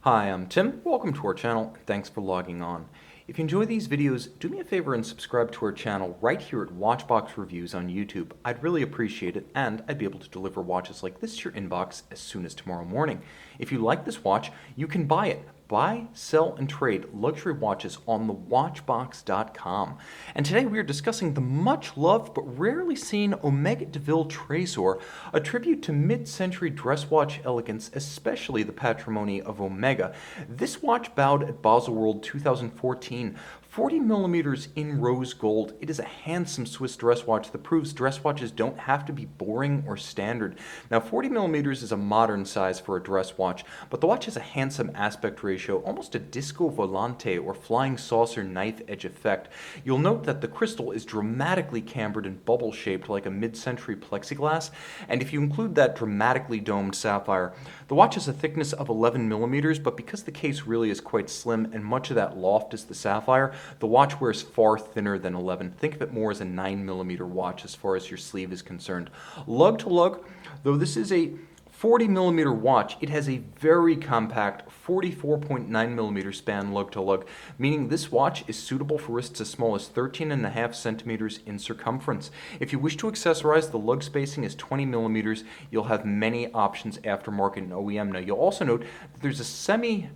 Hi, I'm Tim. Welcome to our channel. Thanks for logging on. If you enjoy these videos, do me a favor and subscribe to our channel right here at Watchbox Reviews on YouTube. I'd really appreciate it, and I'd be able to deliver watches like this to your inbox as soon as tomorrow morning. If you like this watch, you can buy it. Buy, sell, and trade luxury watches on thewatchbox.com. And today we are discussing the much-loved but rarely seen Omega De Ville Tresor, a tribute to mid-century dress watch elegance, especially the patrimony of Omega. This watch bowed at Bezel World 2014. 40 millimeters in rose gold. It is a handsome Swiss dress watch that proves dress watches don't have to be boring or standard. Now, 40 millimeters is a modern size for a dress watch, but the watch has a handsome aspect ratio, almost a disco volante or flying saucer knife edge effect. You'll note that the crystal is dramatically cambered and bubble-shaped like a mid-century plexiglass, and if you include that dramatically domed sapphire, the watch has a thickness of 11 millimeters, but because the case really is quite slim and much of that loft is the sapphire, the watch wears far thinner than 11. Think of it more as a 9mm watch as far as your sleeve is concerned. Lug-to-lug, though this is a 40mm watch, it has a very compact 44.9mm span lug-to-lug, meaning this watch is suitable for wrists as small as 13.5 centimeters in circumference. If you wish to accessorize, the lug spacing is 20mm. You'll have many options aftermarket and OEM. Now, you'll also note that there's a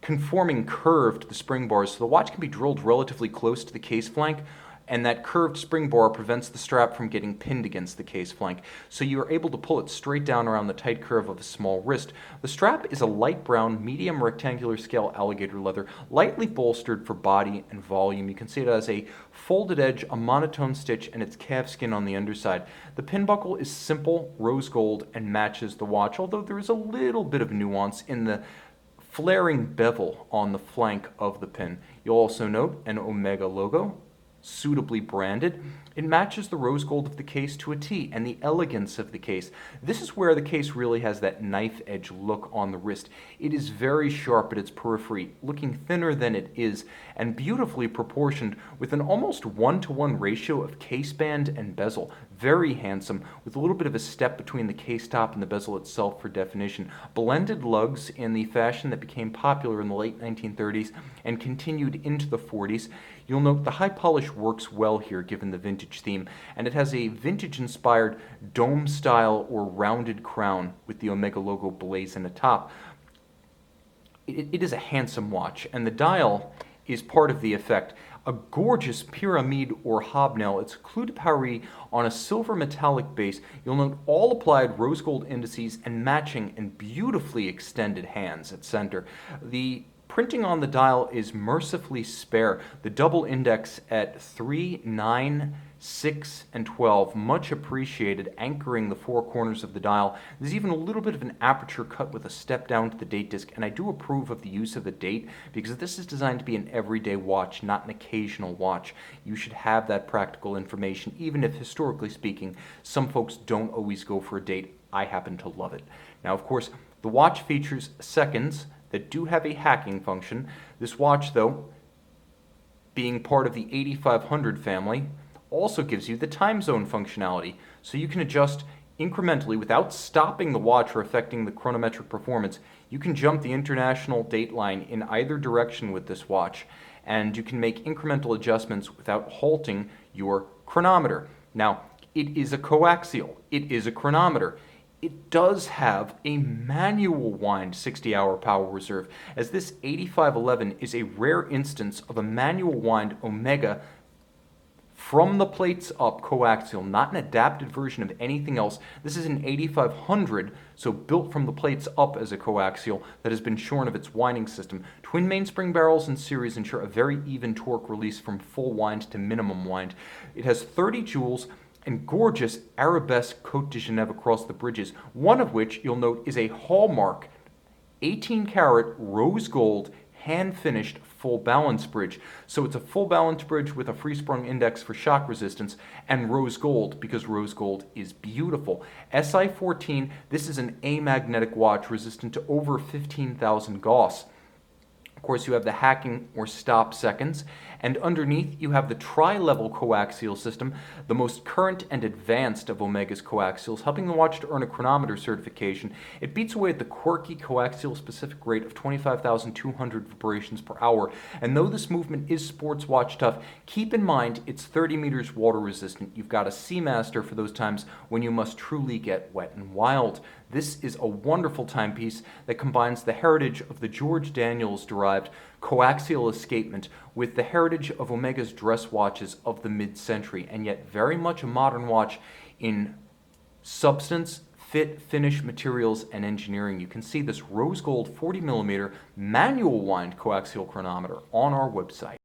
conforming curve to the spring bars, so the watch can be drilled relatively close to the case flank, and that curved spring bar prevents the strap from getting pinned against the case flank, so you are able to pull it straight down around the tight curve of a small wrist. The strap is a light brown, medium rectangular scale alligator leather, lightly bolstered for body and volume. You can see it has a folded edge, a monotone stitch, and its calf skin on the underside. The pin buckle is simple, rose gold, and matches the watch, although there is a little bit of nuance in the flaring bevel on the flank of the pin. You'll also note an Omega logo, suitably branded. It matches the rose gold of the case to a T, and the elegance of the case. This is where the case really has that knife edge look on the wrist. It is very sharp at its periphery, looking thinner than it is, and beautifully proportioned with an almost 1-to-1 ratio of case band and bezel. Very handsome, with a little bit of a step between the case top and the bezel itself for definition. Blended lugs in the fashion that became popular in the late 1930s and continued into the 40s. You'll note the high polish works well here given the vintage theme, and it has a vintage-inspired dome style or rounded crown with the Omega logo blazing atop. It is a handsome watch, and the dial is part of the effect. A gorgeous pyramide or hobnail. It's clou de Paris on a silver metallic base. You'll note all applied rose gold indices and matching and beautifully extended hands at center. The printing on the dial is mercifully spare. The double index at 3, 9, 6, and 12, much appreciated, anchoring the four corners of the dial. There's even a little bit of an aperture cut with a step down to the date disc, and I do approve of the use of the date because this is designed to be an everyday watch, not an occasional watch. You should have that practical information, even if, historically speaking, some folks don't always go for a date. I happen to love it. Now, of course, the watch features seconds that do have a hacking function. This watch, though, being part of the 8500 family, also gives you the time zone functionality, so you can adjust incrementally without stopping the watch or affecting the chronometric performance. You can jump the international date line in either direction with this watch, and you can make incremental adjustments without halting your chronometer. Now, it is a coaxial. It is a chronometer. It does have a manual wind 60-hour power reserve, as this 8511 is a rare instance of a manual wind Omega from the plates up coaxial, not an adapted version of anything else. This is an 8500, so built from the plates up as a coaxial that has been shorn of its winding system. Twin mainspring barrels in series ensure a very even torque release from full wind to minimum wind. It has 30 joules and gorgeous arabesque Côte de Genève across the bridges, one of which you'll note is a hallmark 18-karat rose gold hand-finished full balance bridge. So it's a full balance bridge with a free-sprung index for shock resistance and rose gold, because rose gold is beautiful. SI14, this is an amagnetic watch resistant to over 15,000 Gauss. Of course, you have the hacking or stop seconds, And underneath, you have the tri-level coaxial system, the most current and advanced of Omega's coaxials, helping the watch to earn a chronometer certification. It beats away at the quirky coaxial specific rate of 25,200 vibrations per hour. And though this movement is sports watch tough, keep in mind it's 30 meters water resistant. You've got a Seamaster for those times when you must truly get wet and wild. This is a wonderful timepiece that combines the heritage of the George Daniels-derived coaxial escapement with the heritage of Omega's dress watches of the mid-century, and yet very much a modern watch in substance, fit, finish, materials, and engineering. You can see this rose gold 40mm manual wind coaxial chronometer on our website.